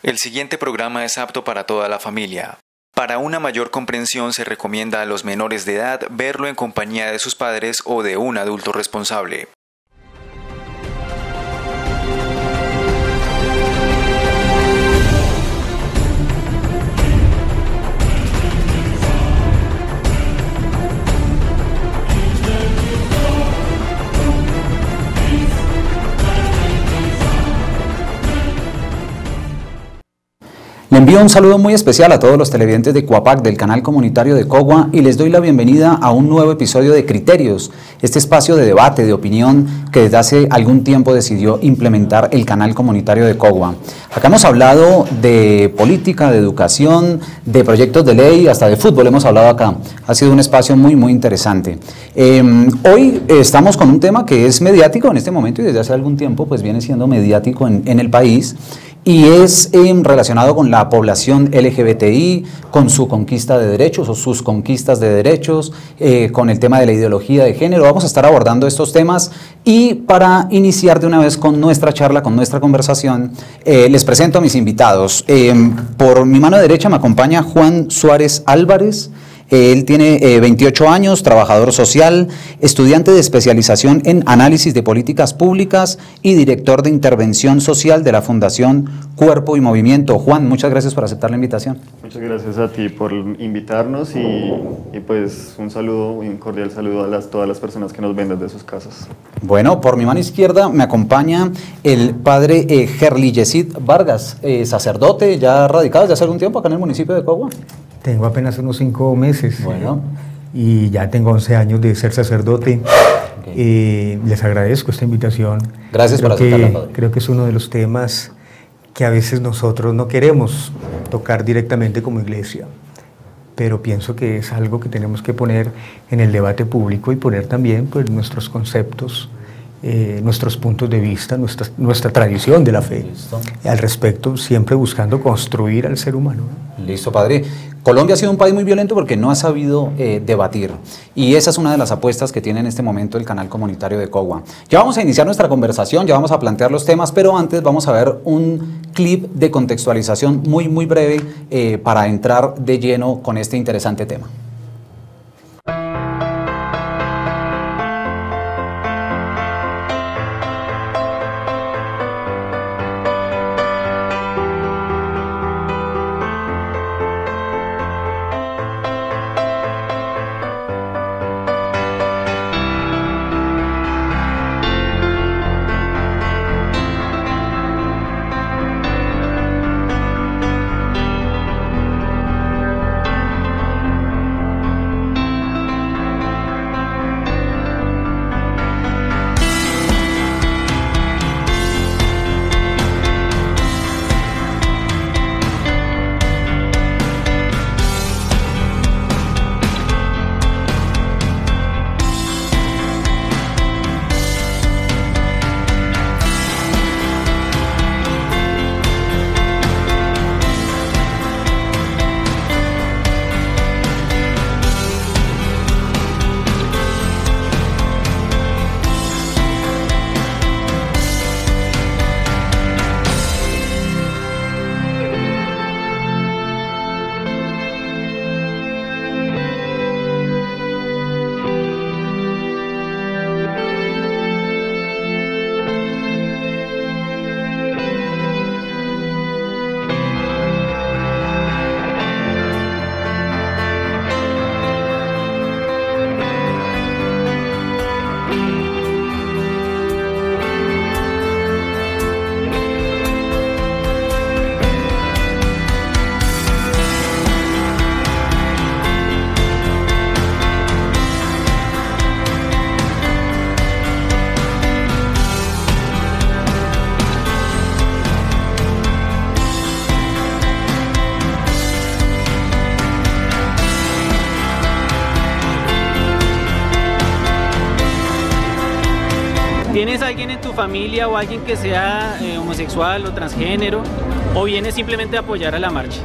El siguiente programa es apto para toda la familia. Para una mayor comprensión se recomienda a los menores de edad verlo en compañía de sus padres o de un adulto responsable. Le envío un saludo muy especial a todos los televidentes de Cuapac del canal comunitario de Cogua y les doy la bienvenida a un nuevo episodio de Criterios, este espacio de debate, de opinión que desde hace algún tiempo decidió implementar el canal comunitario de Cogua. Acá hemos hablado de política, de educación, de proyectos de ley, hasta de fútbol hemos hablado acá. Ha sido un espacio muy interesante. Hoy estamos con un tema que es mediático en este momento y desde hace algún tiempo pues viene siendo mediático en el país. Y es relacionado con la población LGBTI, con su conquista de derechos o sus conquistas de derechos, con el tema de la ideología de género. Vamos a estar abordando estos temas y para iniciar de una vez con nuestra charla, con nuestra conversación, les presento a mis invitados. Por mi mano derecha me acompaña Juan Suárez Álvarez. Él tiene 28 años, trabajador social, estudiante de especialización en análisis de políticas públicas y director de intervención social de la Fundación Cuerpo y Movimiento. Juan, muchas gracias por aceptar la invitación. Muchas gracias a ti por invitarnos y pues un saludo, un cordial saludo a todas las personas que nos ven desde sus casas. Bueno, por mi mano izquierda me acompaña el padre Gerli Yesid Vargas, sacerdote ya radicado desde hace algún tiempo acá en el municipio de Cogua. Tengo apenas unos 5 meses. Bueno. Y ya tengo 11 años de ser sacerdote. Okay. Les agradezco esta invitación. Gracias por aceptarla, padre. Creo que es uno de los temas que a veces nosotros no queremos tocar directamente como iglesia, pero pienso que es algo que tenemos que poner en el debate público y poner también pues, nuestros conceptos, nuestros puntos de vista, nuestra tradición de la fe. Listo. Al respecto, siempre buscando construir al ser humano. Listo, padre. Colombia ha sido un país muy violento porque no ha sabido debatir y esa es una de las apuestas que tiene en este momento el canal comunitario de Cogua. Ya vamos a iniciar nuestra conversación, ya vamos a plantear los temas, pero antes vamos a ver un clip de contextualización muy breve para entrar de lleno con este interesante tema. ¿Tienes alguien en tu familia o alguien que sea homosexual o transgénero? ¿O vienes simplemente a apoyar a la marcha?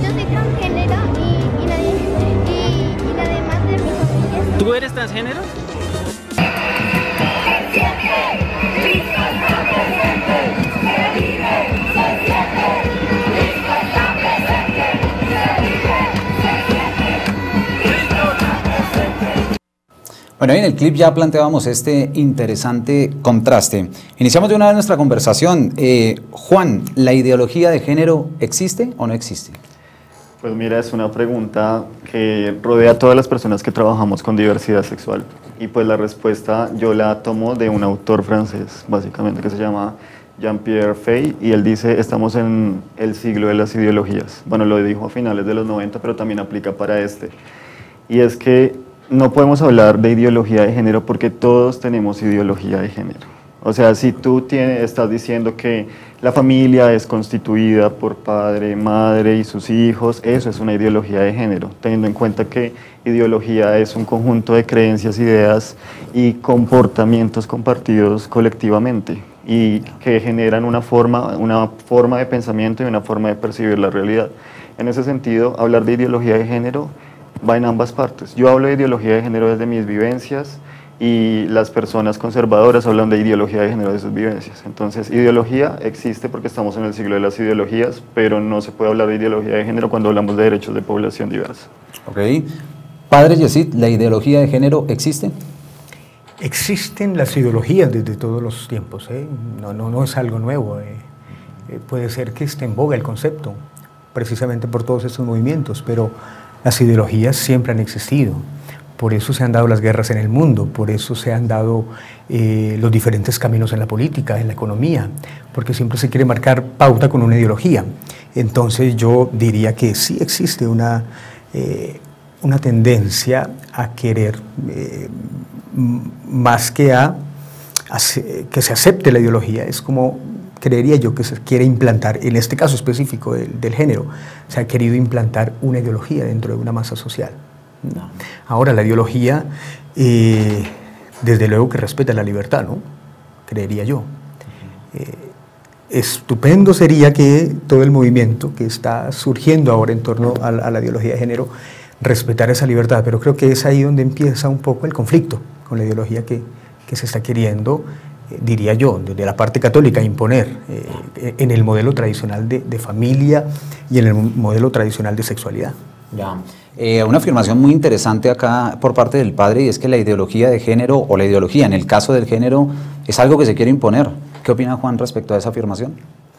Yo soy transgénero y nadie más de mi familia. ¿Tú eres transgénero? Bueno, ahí en el clip ya planteábamos este interesante contraste. Iniciamos de una vez nuestra conversación. Juan, ¿la ideología de género existe o no existe? Pues mira, es una pregunta que rodea a todas las personas que trabajamos con diversidad sexual. Y pues la respuesta yo la tomo de un autor francés, básicamente, que se llama Jean-Pierre Fey, y él dice, estamos en el siglo de las ideologías. Bueno, lo dijo a finales de los 90, pero también aplica para este. Y es que no podemos hablar de ideología de género porque todos tenemos ideología de género. O sea, si tú estás diciendo que la familia es constituida por padre, madre y sus hijos, eso es una ideología de género, teniendo en cuenta que ideología es un conjunto de creencias, ideas y comportamientos compartidos colectivamente y que generan una forma de pensamiento y una forma de percibir la realidad. En ese sentido, hablar de ideología de género va en ambas partes. Yo hablo de ideología de género desde mis vivencias y las personas conservadoras hablan de ideología de género de sus vivencias. Entonces, ideología existe porque estamos en el siglo de las ideologías, pero no se puede hablar de ideología de género cuando hablamos de derechos de población diversa. Ok. Padre Yesid, ¿la ideología de género existe? Existen las ideologías desde todos los tiempos, ¿eh? No es algo nuevo. Puede ser que esté en boga el concepto, precisamente por todos estos movimientos, pero las ideologías siempre han existido. Por eso se han dado las guerras en el mundo, por eso se han dado los diferentes caminos en la política, en la economía, porque siempre se quiere marcar pauta con una ideología. Entonces yo diría que sí existe una tendencia a querer, más que que se acepte la ideología, es como creería yo que se quiere implantar, en este caso específico del género, se ha querido implantar una ideología dentro de una masa social. No. Ahora, la ideología, desde luego que respeta la libertad, ¿no? Creería yo. Estupendo sería que todo el movimiento que está surgiendo ahora en torno a la ideología de género respetara esa libertad, pero creo que es ahí donde empieza un poco el conflicto con la ideología que se está queriendo, diría yo, desde la parte católica, imponer en el modelo tradicional de familia y en el modelo tradicional de sexualidad. Ya. Una afirmación muy interesante acá por parte del padre, y es que la ideología de género, o la ideología en el caso del género, es algo que se quiere imponer. ¿Qué opina Juan respecto a esa afirmación?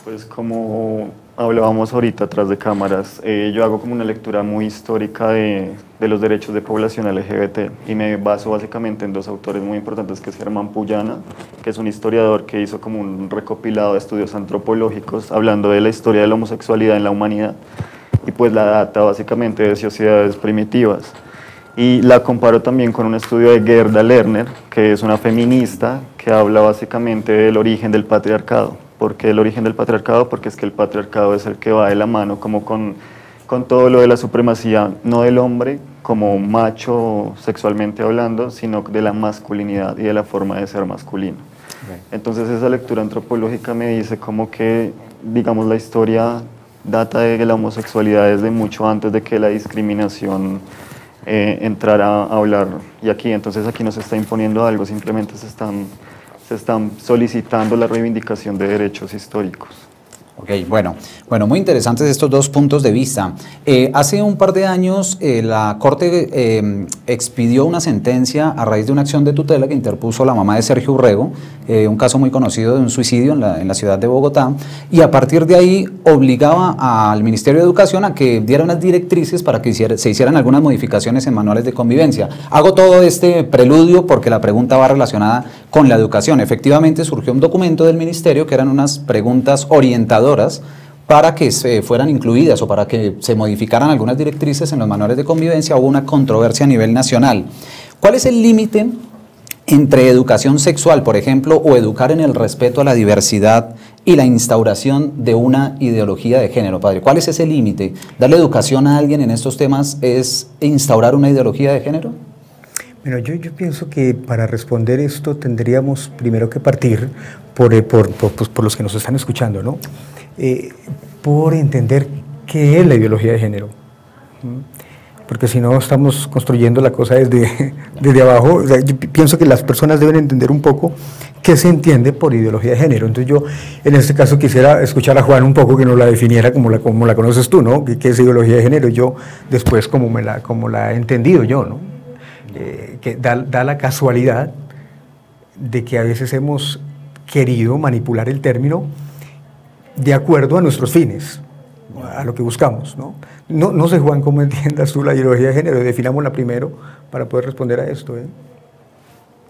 Pues como hablábamos ahorita atrás de cámaras, yo hago como una lectura muy histórica de los derechos de población LGBT y me baso básicamente en dos autores muy importantes, que es Germán Puyana, que es un historiador que hizo como un recopilado de estudios antropológicos hablando de la historia de la homosexualidad en la humanidad, y pues la data básicamente de sociedades primitivas. Y la comparo también con un estudio de Gerda Lerner, que es una feminista que habla básicamente del origen del patriarcado. ¿Por qué el origen del patriarcado? Porque es que el patriarcado es el que va de la mano como con todo lo de la supremacía, no del hombre como macho sexualmente hablando, sino de la masculinidad y de la forma de ser masculino. Okay. Entonces esa lectura antropológica me dice como que, digamos, la historia data de la homosexualidad desde mucho antes de que la discriminación entrara a hablar, y aquí no se está imponiendo algo, simplemente se están solicitando la reivindicación de derechos históricos. Ok, bueno, muy interesantes estos dos puntos de vista. Hace un par de años la Corte expidió una sentencia a raíz de una acción de tutela que interpuso la mamá de Sergio Urrego, un caso muy conocido de un suicidio en la ciudad de Bogotá, y a partir de ahí obligaba al Ministerio de Educación a que diera unas directrices para que se hicieran algunas modificaciones en manuales de convivencia. Hago todo este preludio porque la pregunta va relacionada con la educación. Efectivamente surgió un documento del Ministerio que eran unas preguntas orientadoras para que se fueran incluidas o para que se modificaran algunas directrices en los manuales de convivencia. Hubo una controversia a nivel nacional. ¿Cuál es el límite entre educación sexual, por ejemplo, o educar en el respeto a la diversidad y la instauración de una ideología de género, padre? ¿Cuál es ese límite? ¿Darle educación a alguien en estos temas es instaurar una ideología de género? Bueno, yo pienso que para responder esto tendríamos primero que partir por los que nos están escuchando, ¿no? Por entender qué es la ideología de género. Porque si no estamos construyendo la cosa desde abajo. O sea, yo pienso que las personas deben entender un poco qué se entiende por ideología de género. Entonces yo en este caso quisiera escuchar a Juan un poco que nos la definiera como la conoces tú, ¿no? ¿Qué es ideología de género? Yo después como la he entendido yo, ¿no? que da la casualidad de que a veces hemos querido manipular el término de acuerdo a nuestros fines, a lo que buscamos, ¿no? No sé, Juan, cómo entiendas tú la ideología de género, definámosla primero para poder responder a esto, ¿eh?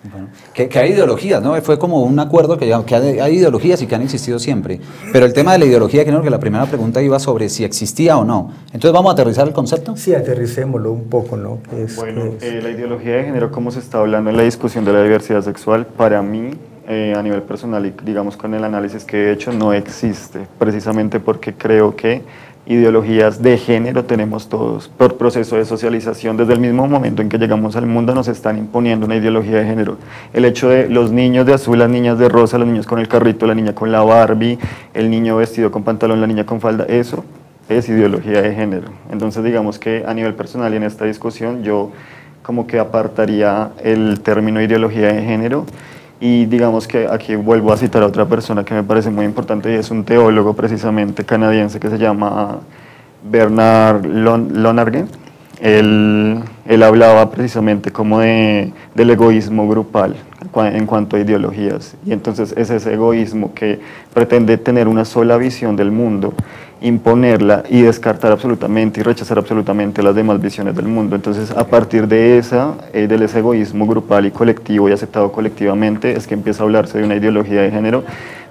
Bueno, que hay ideologías, ¿no? Fue como un acuerdo que hay ideologías y que han existido siempre. Pero el tema de la ideología de género, que la primera pregunta iba sobre si existía o no. Entonces, ¿vamos a aterrizar el concepto? Sí, aterricémoslo un poco, ¿no? La ideología de género, como se está hablando en la discusión de la diversidad sexual, para mí, a nivel personal y digamos con el análisis que he hecho, no existe, precisamente porque creo que ideologías de género tenemos todos. Por proceso de socialización, desde el mismo momento en que llegamos al mundo nos están imponiendo una ideología de género. El hecho de los niños de azul, las niñas de rosa, los niños con el carrito, la niña con la Barbie, el niño vestido con pantalón, la niña con falda, eso es ideología de género. Entonces digamos que a nivel personal y en esta discusión yo como que apartaría el término ideología de género. Y digamos que aquí vuelvo a citar a otra persona que me parece muy importante y es un teólogo precisamente canadiense que se llama Bernard Lonergan. Él hablaba precisamente como del egoísmo grupal en cuanto a ideologías, y entonces es ese egoísmo que pretende tener una sola visión del mundo, imponerla y descartar absolutamente y rechazar absolutamente las demás visiones del mundo. Entonces a partir de del ese egoísmo grupal y colectivo y aceptado colectivamente es que empieza a hablarse de una ideología de género,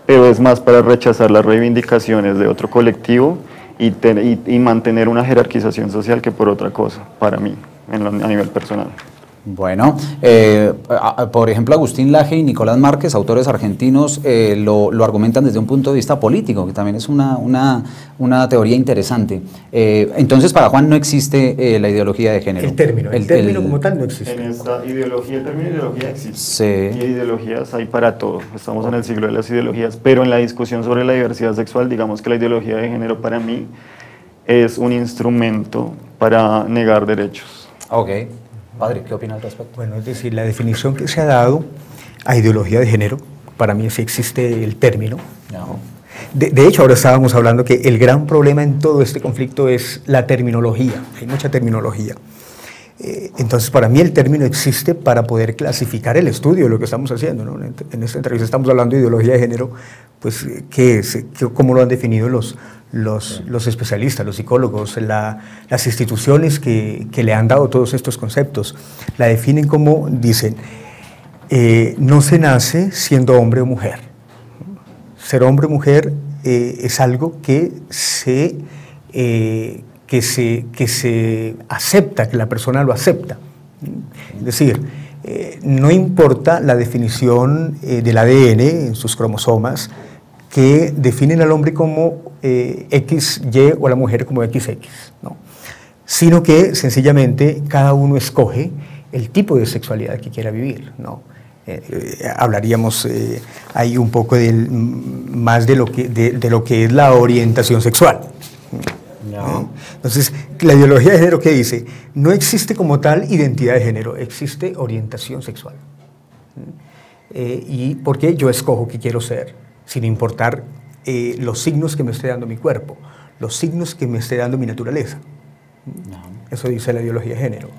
pero es más para rechazar las reivindicaciones de otro colectivo y mantener una jerarquización social que por otra cosa, para mí, a nivel personal. Bueno, por ejemplo, Agustín Laje y Nicolás Márquez, autores argentinos, lo argumentan desde un punto de vista político, que también es una teoría interesante. Entonces, para Juan no existe la ideología de género. El término como tal no existe. En esta ideología, el término ideología existe. Sí. Y ideologías hay para todo. Estamos en el siglo de las ideologías, pero en la discusión sobre la diversidad sexual, digamos que la ideología de género para mí es un instrumento para negar derechos. Ok. Padre, ¿qué opina al respecto? Bueno, es decir, la definición que se ha dado a ideología de género, para mí sí existe el término. No. De hecho, ahora estábamos hablando que el gran problema en todo este conflicto es la terminología. Hay mucha terminología. Entonces, para mí el término existe para poder clasificar el estudio de lo que estamos haciendo, ¿no? En esta entrevista estamos hablando de ideología de género, pues, ¿qué es? ¿Cómo lo han definido los especialistas, los psicólogos, las instituciones que le han dado todos estos conceptos? La definen como, dicen, no se nace siendo hombre o mujer. Ser hombre o mujer es algo que se acepta, que la persona lo acepta. Es decir, no importa la definición del ADN en sus cromosomas que definen al hombre como XY o a la mujer como XX, ¿no? Sino que sencillamente cada uno escoge el tipo de sexualidad que quiera vivir, ¿no? Hablaríamos ahí un poco más de lo que es la orientación sexual. No. Entonces, la ideología de género, ¿qué dice? No existe como tal identidad de género, existe orientación sexual. ¿Y por qué? Yo escojo qué quiero ser, sin importar los signos que me esté dando mi cuerpo, los signos que me esté dando mi naturaleza. No. Eso dice la ideología de género.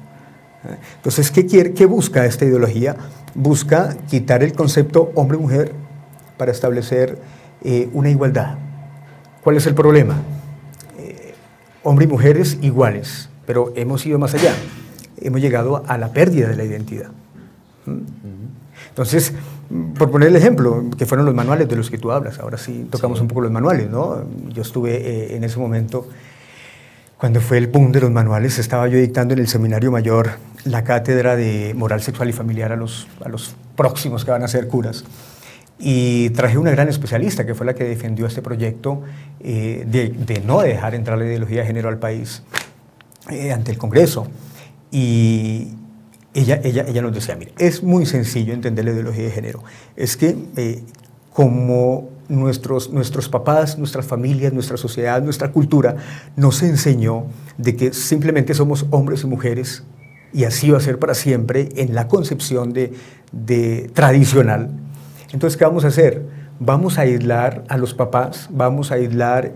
Entonces, ¿qué busca esta ideología? Busca quitar el concepto hombre-mujer para establecer una igualdad. ¿Cuál es el problema? Hombres y mujeres iguales, pero hemos ido más allá. Hemos llegado a la pérdida de la identidad. Entonces, por poner el ejemplo, que fueron los manuales de los que tú hablas, ahora sí tocamos un poco los manuales, ¿no? Yo estuve en ese momento, cuando fue el boom de los manuales, estaba yo dictando en el Seminario Mayor la cátedra de moral sexual y familiar a los próximos que van a ser curas. Y traje una gran especialista que fue la que defendió este proyecto de no dejar entrar la ideología de género al país ante el Congreso. Y ella nos decía, mire, es muy sencillo entender la ideología de género. Es que como nuestros papás, nuestras familias, nuestra sociedad, nuestra cultura nos enseñó de que simplemente somos hombres y mujeres y así va a ser para siempre en la concepción de tradicional. Entonces, ¿qué vamos a hacer? Vamos a aislar a los papás, vamos a aislar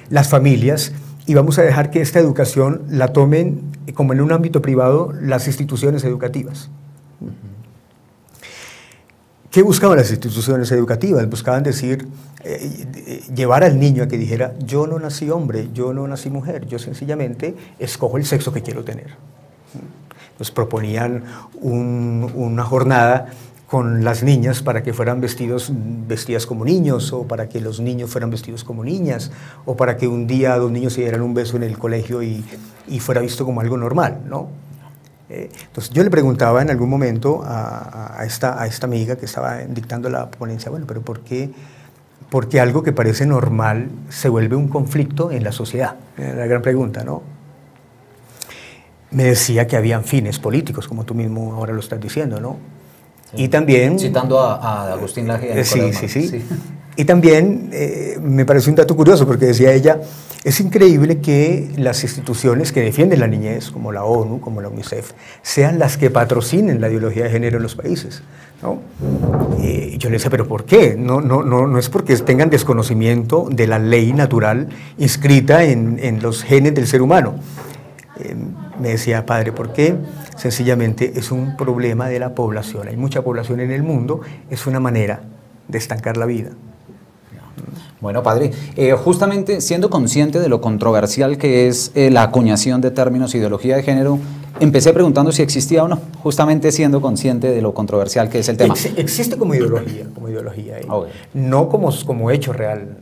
las familias y vamos a dejar que esta educación la tomen como en un ámbito privado, las instituciones educativas. ¿Qué buscaban las instituciones educativas? Buscaban decir, llevar al niño a que dijera, yo no nací hombre, yo no nací mujer, yo sencillamente escojo el sexo que quiero tener. Nos proponían una jornada con las niñas para que fueran vestidas como niños, o para que los niños fueran vestidos como niñas, o para que un día 2 niños se dieran un beso en el colegio y fuera visto como algo normal, ¿no? Entonces yo le preguntaba en algún momento a esta amiga que estaba dictando la ponencia, bueno, pero ¿por qué algo que parece normal se vuelve un conflicto en la sociedad? Era la gran pregunta, ¿no? Me decía que habían fines políticos, como tú mismo ahora lo estás diciendo, ¿no? Sí. Y también... Citando a Agustín Laje. Sí. Y también me pareció un dato curioso, porque decía ella, es increíble que las instituciones que defienden la niñez, como la ONU, como la UNICEF, sean las que patrocinen la ideología de género en los países, ¿no? Yo le decía, ¿pero por qué? No es porque tengan desconocimiento de la ley natural inscrita en los genes del ser humano. Me decía, padre, ¿por qué? Sencillamente es un problema de la población. Hay mucha población en el mundo, es una manera de estancar la vida. Bueno, padre, justamente siendo consciente de lo controversial que es la acuñación de términos ideología de género, empecé preguntando si existía o no, justamente siendo consciente de lo controversial que es el tema. Existe como ideología, okay. No como hecho real.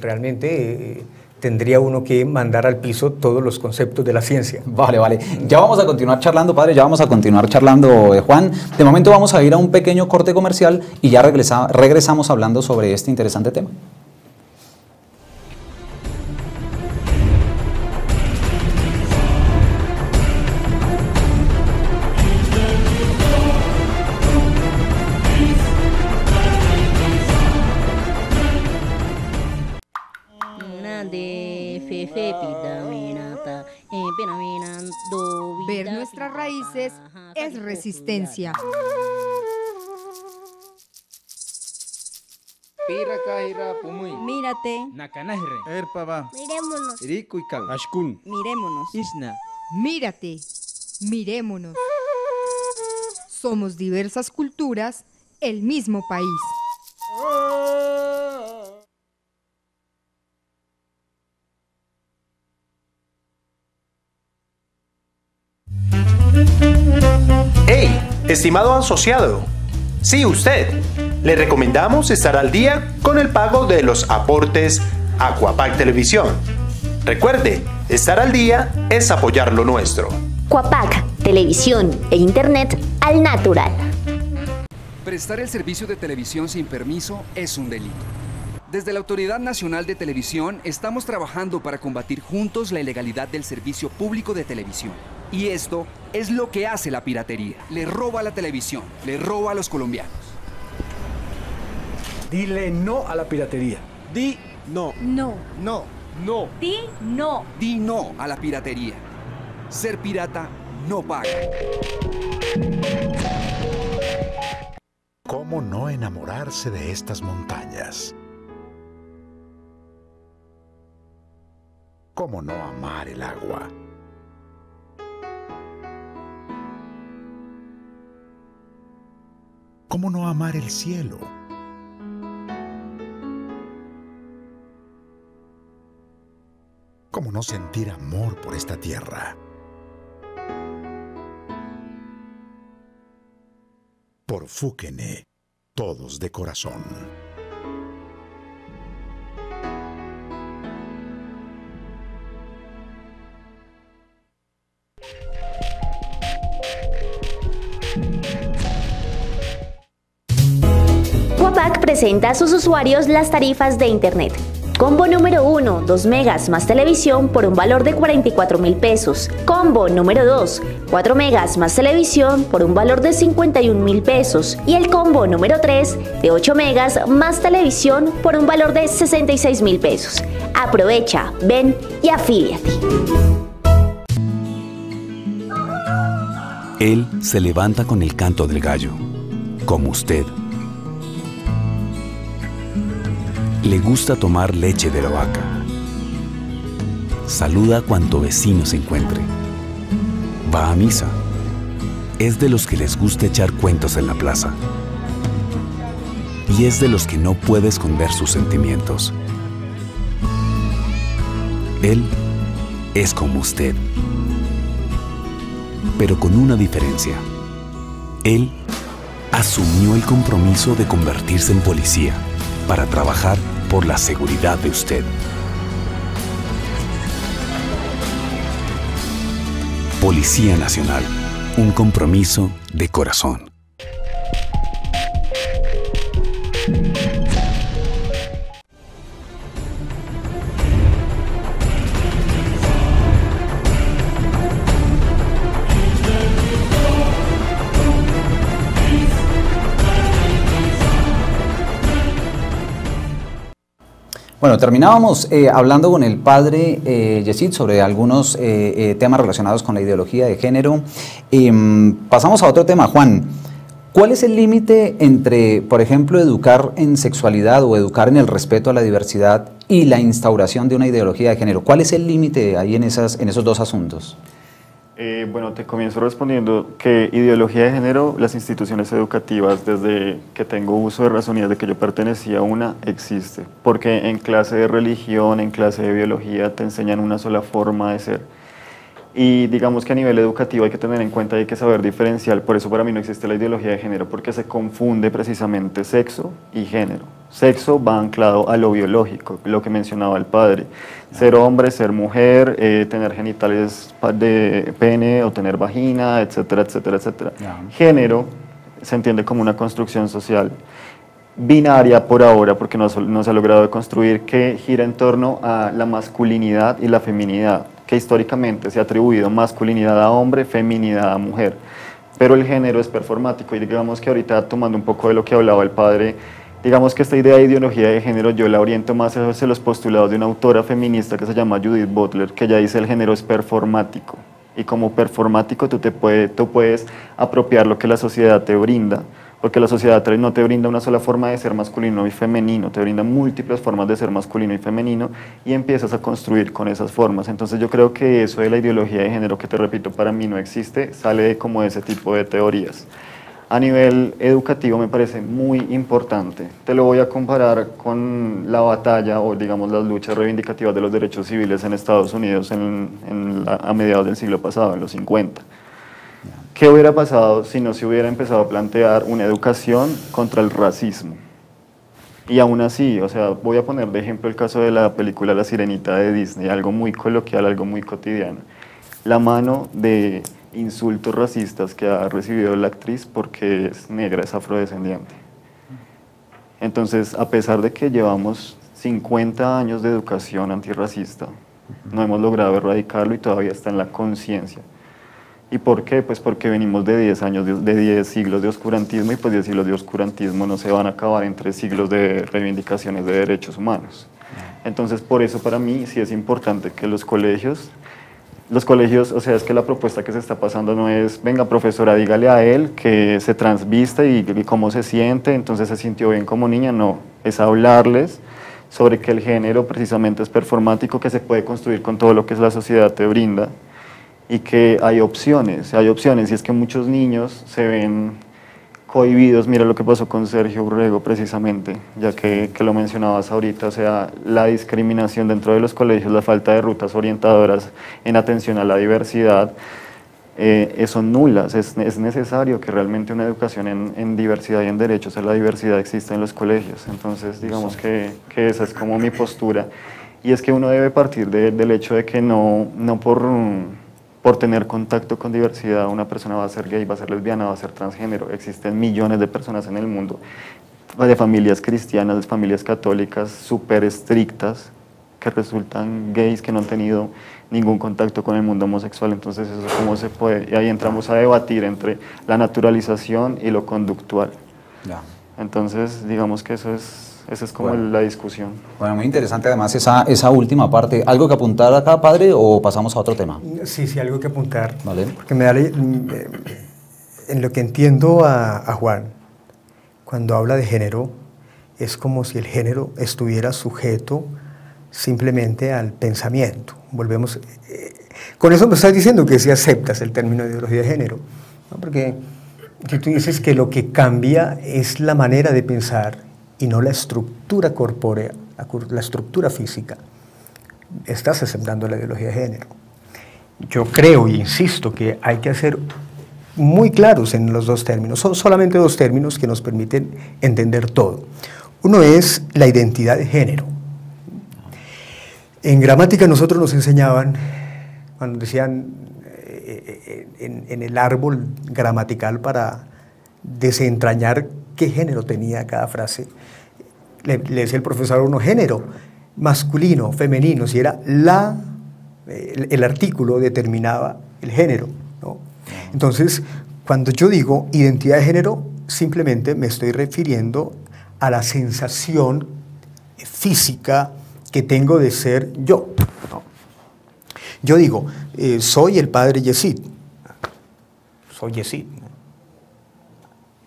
Realmente tendría uno que mandar al piso todos los conceptos de la ciencia. Vale. Ya vamos a continuar charlando, padre, Juan. De momento vamos a ir a un pequeño corte comercial y ya regresamos hablando sobre este interesante tema. Ver nuestras raíces es resistencia. Mírate. Miremonos. Mírate. Miremonos. Somos diversas culturas, el mismo país. ¡Hey, estimado asociado! Sí, usted. Le recomendamos estar al día con el pago de los aportes a Cuapac Televisión. Recuerde, estar al día es apoyar lo nuestro. Cuapac, televisión e internet al natural. Prestar el servicio de televisión sin permiso es un delito. Desde la Autoridad Nacional de Televisión estamos trabajando para combatir juntos la ilegalidad del servicio público de televisión. Y esto es lo que hace la piratería. Le roba a la televisión, le roba a los colombianos. Dile no a la piratería. Di no. No. No. No. Di no. Di no a la piratería. Ser pirata no paga. ¿Cómo no enamorarse de estas montañas? ¿Cómo no amar el agua? ¿Cómo no amar el cielo? ¿Cómo no sentir amor por esta tierra? Por Fúquene, todos de corazón. Cuapac presenta a sus usuarios las tarifas de internet. Combo número 1, 2 megas más televisión por un valor de 44.000 pesos. Combo número 2, 4 megas más televisión por un valor de 51.000 pesos. Y el combo número 3, de 8 megas más televisión por un valor de 66.000 pesos. Aprovecha, ven y afíliate. Él se levanta con el canto del gallo, como usted. Le gusta tomar leche de la vaca. Saluda cuanto vecino se encuentre. Va a misa. Es de los que les gusta echar cuentos en la plaza. Y es de los que no puede esconder sus sentimientos. Él es como usted. Pero con una diferencia. Él asumió el compromiso de convertirse en policía para trabajar por la seguridad de usted. Policía Nacional, un compromiso de corazón. Bueno, terminábamos hablando con el padre Yesid sobre algunos temas relacionados con la ideología de género. Pasamos a otro tema, Juan. ¿Cuál es el límite entre, por ejemplo, educar en sexualidad o educar en el respeto a la diversidad y la instauración de una ideología de género? ¿Cuál es el límite ahí en esos dos asuntos? Bueno, te comienzo respondiendo que ideología de género, las instituciones educativas, desde que tengo uso de razón y desde que yo pertenecía a una, existe. Porque en clase de religión, en clase de biología, te enseñan una sola forma de ser. Y digamos que a nivel educativo hay que tener en cuenta, hay que saber diferenciar, por eso para mí no existe la ideología de género, porque se confunde precisamente sexo y género. Sexo va anclado a lo biológico, lo que mencionaba el padre. Ser hombre, ser mujer, tener genitales de pene o tener vagina, etcétera, etcétera, etcétera. Género se entiende como una construcción social binaria por ahora, porque no se ha logrado construir, que gira en torno a la masculinidad y la feminidad, que históricamente se ha atribuido masculinidad a hombre, feminidad a mujer, pero el género es performático. Y digamos que ahorita, tomando un poco de lo que hablaba el padre, digamos que esta idea de ideología de género yo la oriento más hacia los postulados de una autora feminista que se llama Judith Butler, que ella dice el género es performático, y como performático tú puedes apropiar lo que la sociedad te brinda, porque la sociedad no te brinda una sola forma de ser masculino y femenino, te brinda múltiples formas de ser masculino y femenino, y empiezas a construir con esas formas. Entonces yo creo que eso de la ideología de género, que te repito, para mí no existe, sale como de ese tipo de teorías. A nivel educativo me parece muy importante. Te lo voy a comparar con la batalla o digamos las luchas reivindicativas de los derechos civiles en Estados Unidos a mediados del siglo pasado, en los 50. ¿Qué hubiera pasado si no se hubiera empezado a plantear una educación contra el racismo? Y aún así, o sea, voy a poner de ejemplo el caso de la película La Sirenita de Disney, algo muy coloquial, algo muy cotidiano. La mano de insultos racistas que ha recibido la actriz porque es negra, es afrodescendiente. Entonces, a pesar de que llevamos 50 años de educación antirracista, no hemos logrado erradicarlo y todavía está en la conciencia. ¿Y por qué? Pues porque venimos de 10 años, de 10 siglos de oscurantismo, y pues 10 siglos de oscurantismo no se van a acabar en 3 siglos de reivindicaciones de derechos humanos. Entonces, por eso para mí sí es importante que los colegios, o sea, es que la propuesta que se está pasando no es, venga profesora, dígale a él que se transviste y cómo se siente, entonces se sintió bien como niña, no, es hablarles sobre que el género precisamente es performático, que se puede construir con todo lo que la sociedad te brinda, y que hay opciones, y es que muchos niños se ven cohibidos. Mira lo que pasó con Sergio Urrego precisamente, ya que lo mencionabas ahorita, o sea, la discriminación dentro de los colegios, la falta de rutas orientadoras en atención a la diversidad, son nulas. Es necesario que realmente una educación en diversidad y en derechos a la diversidad exista en los colegios. Entonces digamos que esa es como mi postura, y es que uno debe partir del hecho de que no por tener contacto con diversidad una persona va a ser gay, va a ser lesbiana, va a ser transgénero. Existen millones de personas en el mundo, de familias cristianas, de familias católicas súper estrictas, que resultan gays, que no han tenido ningún contacto con el mundo homosexual. Entonces eso cómo se puede, y ahí entramos a debatir entre la naturalización y lo conductual. Ya. Entonces digamos que esa es como la discusión. Bueno, muy interesante además esa última parte. ¿Algo que apuntar acá, padre, o pasamos a otro tema? Sí, algo que apuntar. Vale. Porque en lo que entiendo a Juan, cuando habla de género, es como si el género estuviera sujeto simplemente al pensamiento. Volvemos, Con eso me estás diciendo que si aceptas el término de ideología de género, ¿no? Porque si tú dices que lo que cambia es la manera de pensar y no la estructura corpórea, la estructura física, estás aceptando la ideología de género. Yo creo y insisto que hay que ser muy claros en los dos términos. Son solamente dos términos que nos permiten entender todo. Uno es la identidad de género. En gramática nosotros nos enseñaban, cuando decían en el árbol gramatical para desentrañar qué género tenía cada frase, le decía el profesor a uno género, masculino, femenino, si era el artículo determinaba el género, ¿no? Entonces, cuando yo digo identidad de género, simplemente me estoy refiriendo a la sensación física que tengo de ser yo, ¿no? Yo digo, soy el padre Yesid, soy Yesid, ¿no?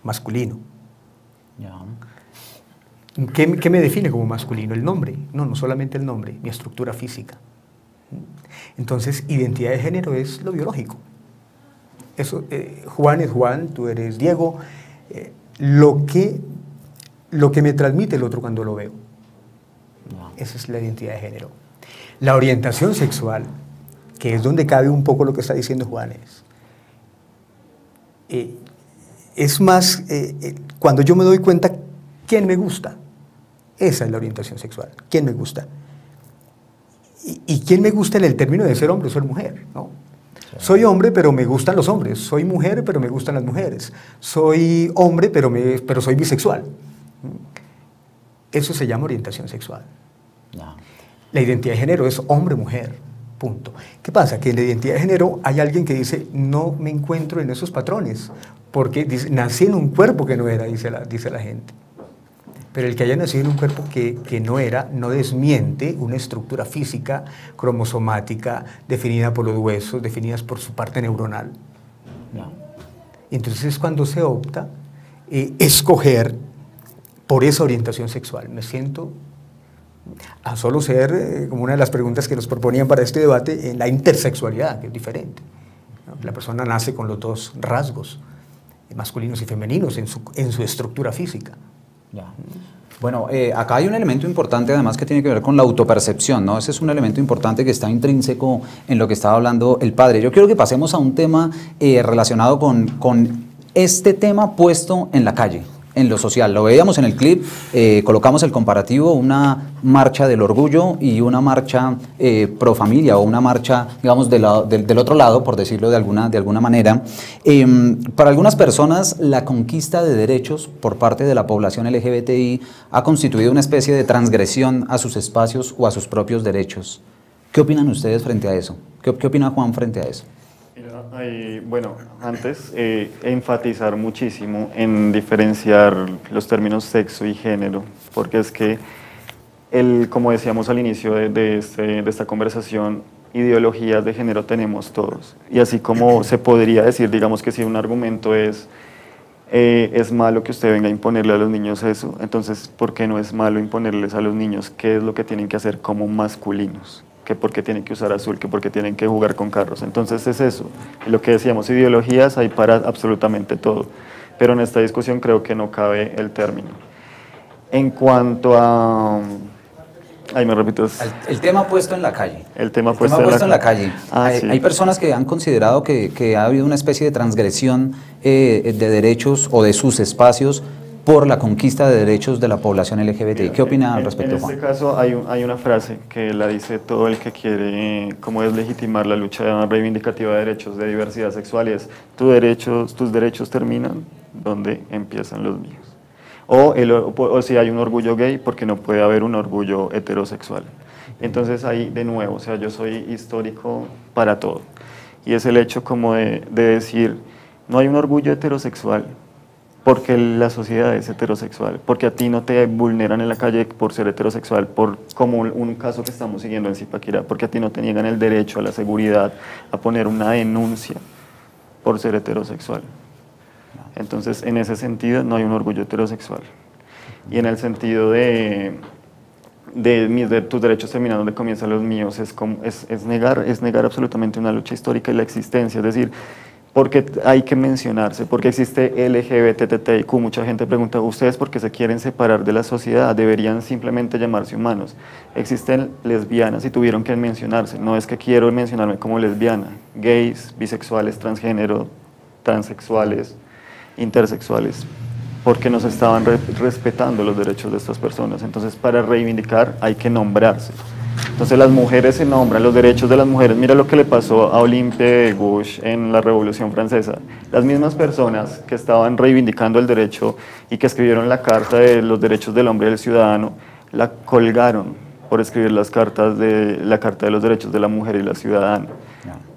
Masculino. ¿Qué me define como masculino? El nombre. No solamente el nombre, mi estructura física. Entonces, identidad de género es lo biológico. Eso, Juan es Juan, tú eres Diego. Lo que me transmite el otro cuando lo veo. Esa es la identidad de género. La orientación sexual, que es donde cabe un poco lo que está diciendo Juan, es más, cuando yo me doy cuenta quién me gusta. Esa es la orientación sexual. ¿Quién me gusta? ¿Y quién me gusta en el término de ser hombre o ser mujer? ¿No? Sí. Soy hombre, pero me gustan los hombres. Soy mujer, pero me gustan las mujeres. Soy hombre, pero soy bisexual. Eso se llama orientación sexual. No. La identidad de género es hombre-mujer. Punto. ¿Qué pasa? Que en la identidad de género hay alguien que dice, no me encuentro en esos patrones, porque dice, nací en un cuerpo que no era, dice la gente. Pero el que haya nacido en un cuerpo que no era, no desmiente una estructura física, cromosomática, definida por los huesos, definidas por su parte neuronal. No. Entonces es cuando se opta escoger por esa orientación sexual. Me siento a solo ser, como una de las preguntas que nos proponían para este debate, en la intersexualidad, que es diferente, ¿no? La persona nace con los dos rasgos, masculinos y femeninos, en su estructura física. Ya. Bueno, acá hay un elemento importante además que tiene que ver con la autopercepción, ¿no? Ese es un elemento importante que está intrínseco en lo que estaba hablando el padre. Yo quiero que pasemos a un tema relacionado con este tema puesto en la calle, en lo social. Lo veíamos en el clip, colocamos el comparativo, una marcha del orgullo y una marcha pro familia, o una marcha, digamos, del otro lado, por decirlo de alguna manera. Para algunas personas, la conquista de derechos por parte de la población LGBTI ha constituido una especie de transgresión a sus espacios o a sus propios derechos. ¿Qué opinan ustedes frente a eso? ¿Qué opina Juan frente a eso? Bueno, antes enfatizar muchísimo en diferenciar los términos sexo y género, porque es que, como decíamos al inicio de esta conversación, ideologías de género tenemos todos. Y así como se podría decir, digamos que si un argumento es malo que usted venga a imponerle a los niños eso, entonces, ¿por qué no es malo imponerles a los niños qué es lo que tienen que hacer como masculinos? Que por qué tienen que usar azul, que por qué tienen que jugar con carros. Entonces es eso, lo que decíamos, ideologías hay para absolutamente todo, pero en esta discusión creo que no cabe el término. En cuanto a... Ahí me repites. El tema puesto en la calle. El tema puesto en la calle. Sí. Hay personas que han considerado que ha habido una especie de transgresión de derechos o de sus espacios por la conquista de derechos de la población LGBTI. ¿Qué opina al respecto, Juan? En este caso hay una frase que la dice todo el que quiere como deslegitimar la lucha reivindicativa de derechos de diversidad sexual, y es, tus derechos terminan donde empiezan los míos. O si hay un orgullo gay, porque no puede haber un orgullo heterosexual. Entonces ahí, de nuevo, o sea, yo soy histórico para todo. Y es el hecho como de decir, no hay un orgullo heterosexual, porque la sociedad es heterosexual, porque a ti no te vulneran en la calle por ser heterosexual, como un caso que estamos siguiendo en Zipaquirá, porque a ti no te niegan el derecho a la seguridad, a poner una denuncia por ser heterosexual. Entonces, en ese sentido, no hay un orgullo heterosexual. Y en el sentido de de tus derechos terminan donde comienzan los míos, es negar absolutamente una lucha histórica y la existencia, es decir, porque hay que mencionarse, porque existe LGBTTIQ, mucha gente pregunta, ¿ustedes por qué se quieren separar de la sociedad? Deberían simplemente llamarse humanos. Existen lesbianas y tuvieron que mencionarse, no es que quiero mencionarme como lesbiana, gays, bisexuales, transgénero, transexuales, intersexuales, porque nos estaban respetando los derechos de estas personas. Entonces, para reivindicar hay que nombrarse. Entonces las mujeres se nombran, los derechos de las mujeres. Mira lo que le pasó a Olympe de Gouges en la Revolución Francesa. Las mismas personas que estaban reivindicando el derecho y que escribieron la Carta de los Derechos del Hombre y del Ciudadano, la colgaron por escribir la Carta de los Derechos de la Mujer y la Ciudadana.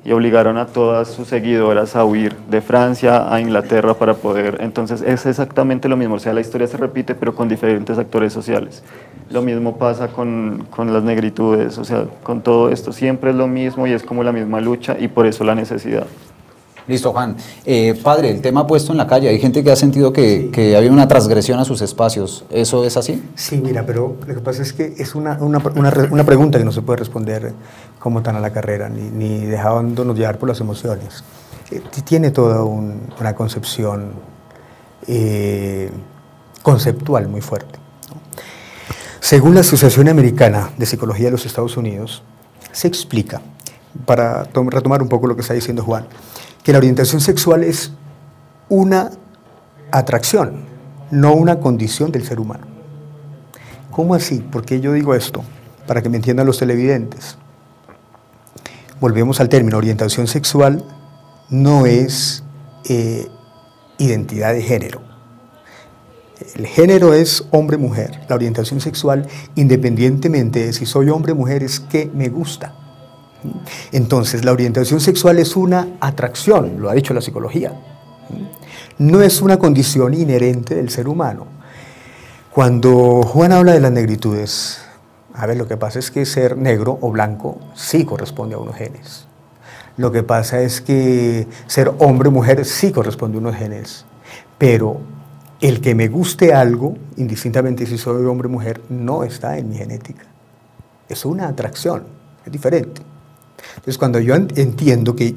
Y obligaron a todas sus seguidoras a huir de Francia a Inglaterra para poder... Entonces es exactamente lo mismo, o sea, la historia se repite pero con diferentes actores sociales. Lo mismo pasa con las negritudes, o sea, con todo esto siempre es lo mismo y es como la misma lucha y por eso la necesidad. Listo, Juan. Padre, el tema puesto en la calle, hay gente que ha sentido que había una transgresión a sus espacios, ¿eso es así? Sí, mira, pero lo que pasa es que es una pregunta que no se puede responder como tan a la carrera, ni dejándonos llevar por las emociones. Tiene toda una concepción conceptual muy fuerte, ¿no? Según la Asociación Americana de Psicología de los Estados Unidos, se explica, para retomar un poco lo que está diciendo Juan, que la orientación sexual es una atracción, no una condición del ser humano. ¿Cómo así? ¿Por qué yo digo esto? Para que me entiendan los televidentes. Volvemos al término, orientación sexual no es identidad de género. El género es hombre-mujer. La orientación sexual, independientemente de si soy hombre o mujer, es que me gusta. Entonces, la orientación sexual es una atracción, lo ha dicho la psicología. No es una condición inherente del ser humano. Cuando Juan habla de las negritudes, a ver, lo que pasa es que ser negro o blanco sí corresponde a unos genes. Lo que pasa es que ser hombre o mujer sí corresponde a unos genes. Pero el que me guste algo, indistintamente si soy hombre o mujer, no está en mi genética. Es una atracción, es diferente. Entonces, cuando yo entiendo que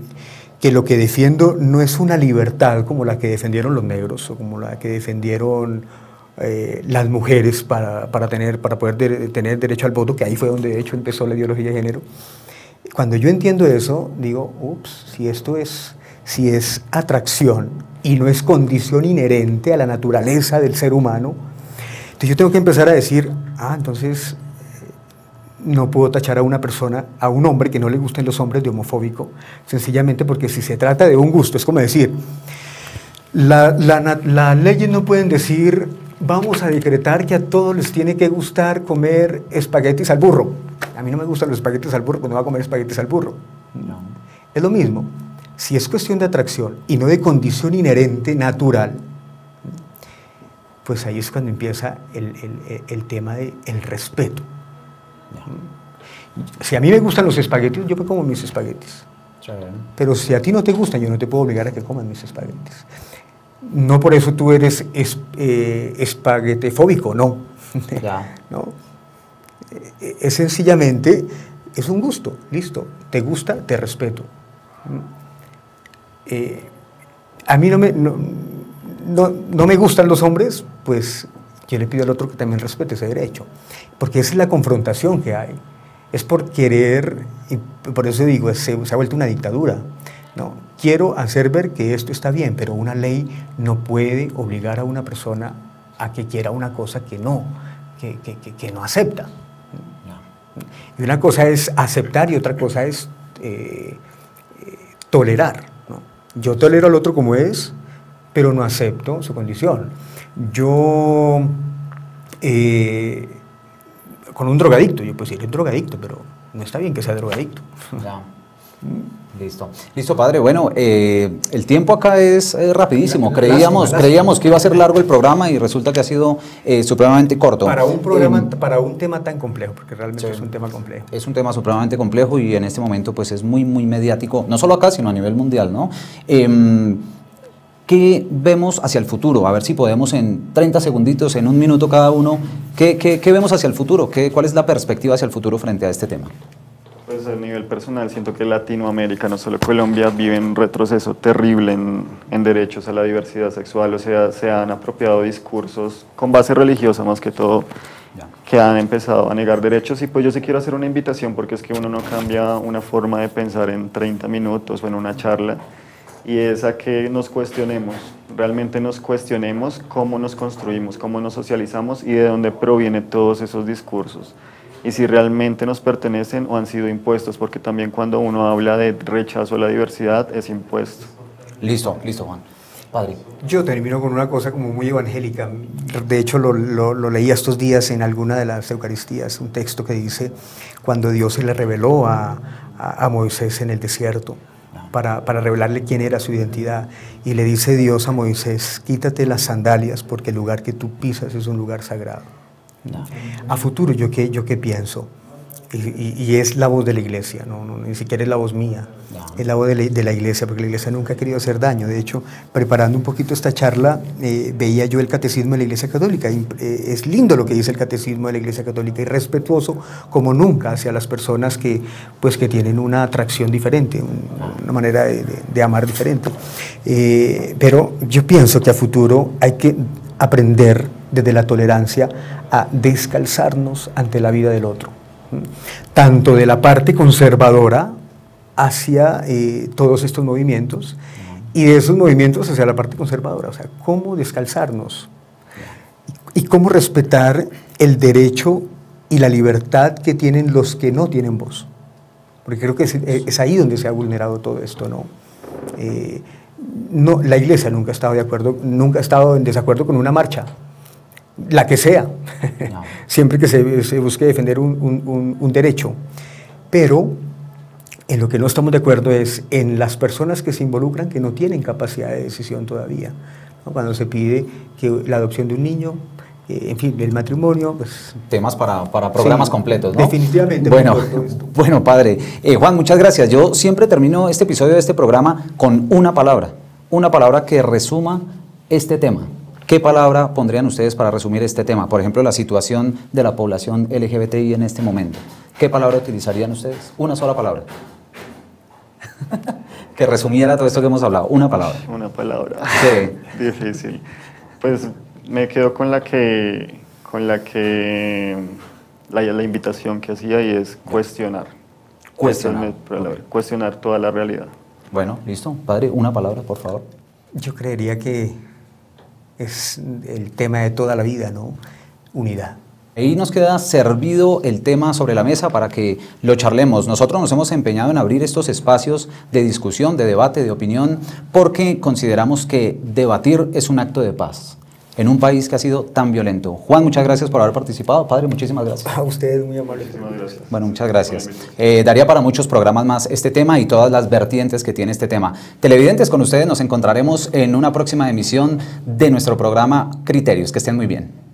lo que defiendo no es una libertad como la que defendieron los negros o como la que defendieron las mujeres para poder tener derecho al voto, que ahí fue donde de hecho empezó la ideología de género. Cuando yo entiendo eso, digo, ups, si es atracción y no es condición inherente a la naturaleza del ser humano, entonces yo tengo que empezar a decir, entonces no puedo tachar a una persona, a un hombre que no le gusten los hombres de homofóbico, sencillamente porque si se trata de un gusto, es como decir, las leyes no pueden decir, vamos a decretar que a todos les tiene que gustar comer espaguetis al burro. A mí no me gustan los espaguetis al burro, pues no voy a comer espaguetis al burro. No. Es lo mismo, si es cuestión de atracción y no de condición inherente, natural, pues ahí es cuando empieza el tema del respeto. Si a mí me gustan los espaguetis, yo me como mis espaguetis. Pero si a ti no te gustan, yo no te puedo obligar a que comas mis espaguetis. No por eso tú eres espaguetefóbico, no. ¿No? Es sencillamente, es un gusto, listo. Te gusta, te respeto. A mí no me gustan los hombres, pues yo le pido al otro que también respete ese derecho. Porque esa es la confrontación que hay. Es por querer, y por eso digo, se ha vuelto una dictadura, ¿no? Quiero hacer ver que esto está bien, pero una ley no puede obligar a una persona a que quiera una cosa que no acepta. Y una cosa es aceptar y otra cosa es tolerar, ¿no? Yo tolero al otro como es, pero no acepto su condición. Yo, con un drogadicto, yo puedo decir, es drogadicto, pero no está bien que sea drogadicto. Ya. Listo. Listo, padre. Bueno, el tiempo acá es rapidísimo. Creíamos que iba a ser largo el programa y resulta que ha sido supremamente corto. Para un tema tan complejo, porque realmente es un tema complejo. Es un tema supremamente complejo y en este momento pues es muy, muy mediático, no solo acá, sino a nivel mundial, ¿no? ¿Qué vemos hacia el futuro? A ver si podemos en 30 segunditos, en un minuto cada uno, ¿Qué vemos hacia el futuro? ¿Cuál es la perspectiva hacia el futuro frente a este tema? Pues a nivel personal siento que Latinoamérica, no solo Colombia, vive un retroceso terrible en derechos a la diversidad sexual. O sea, se han apropiado discursos con base religiosa más que todo, que han empezado a negar derechos. Y pues yo sí quiero hacer una invitación, porque es que uno no cambia una forma de pensar en 30 minutos o en una charla, y es a que nos cuestionemos, realmente nos cuestionemos cómo nos construimos, cómo nos socializamos y de dónde provienen todos esos discursos. Y si realmente nos pertenecen o han sido impuestos, porque también cuando uno habla de rechazo a la diversidad es impuesto. Listo, Juan. Padre. Yo termino con una cosa como muy evangélica. De hecho, lo leí estos días en alguna de las Eucaristías, un texto que dice, cuando Dios se le reveló a Moisés en el desierto, para revelarle quién era su identidad, y le dice Dios a Moisés, quítate las sandalias porque el lugar que tú pisas es un lugar sagrado. A futuro, ¿yo qué pienso? Y es la voz de la iglesia, ni siquiera es la voz mía, es la voz de la iglesia, porque la iglesia nunca ha querido hacer daño. De hecho, preparando un poquito esta charla, veía yo el catecismo de la Iglesia Católica. Es lindo lo que dice el catecismo de la Iglesia Católica, y respetuoso como nunca hacia las personas que tienen una atracción diferente, una manera de amar diferente. Pero yo pienso que a futuro hay que aprender desde la tolerancia a descalzarnos ante la vida del otro, tanto de la parte conservadora hacia todos estos movimientos, y de esos movimientos hacia la parte conservadora. O sea, cómo descalzarnos y cómo respetar el derecho y la libertad que tienen los que no tienen voz, porque creo que es ahí donde se ha vulnerado todo esto, ¿no? La iglesia nunca ha estado de acuerdo, nunca ha estado en desacuerdo con una marcha, la que sea, siempre que se busque defender un derecho. Pero en lo que no estamos de acuerdo es en las personas que se involucran, que no tienen capacidad de decisión todavía, ¿no? Cuando se pide que la adopción de un niño, en fin, el matrimonio, pues... Temas para programas completos, ¿no? Definitivamente. Bueno, padre. Juan, muchas gracias. Yo siempre termino este episodio de este programa con una palabra que resuma este tema. ¿Qué palabra pondrían ustedes para resumir este tema? Por ejemplo, la situación de la población LGBTI en este momento. ¿Qué palabra utilizarían ustedes? Una sola palabra. Que resumiera todo esto que hemos hablado. Una palabra. Una palabra. Sí. Difícil. Pues me quedo con la invitación que hacía, y es cuestionar. Cuestionar toda la realidad. Bueno, listo. Padre, una palabra, por favor. Yo creería que es el tema de toda la vida, ¿no? Unidad. Ahí nos queda servido el tema sobre la mesa para que lo charlemos. Nosotros nos hemos empeñado en abrir estos espacios de discusión, de debate, de opinión, porque consideramos que debatir es un acto de paz en un país que ha sido tan violento. Juan, muchas gracias por haber participado. Padre, muchísimas gracias. A ustedes, muy amables. Gracias. Bueno, muchas gracias. Daría para muchos programas más este tema y todas las vertientes que tiene este tema. Televidentes, con ustedes nos encontraremos en una próxima emisión de nuestro programa Criterios. Que estén muy bien.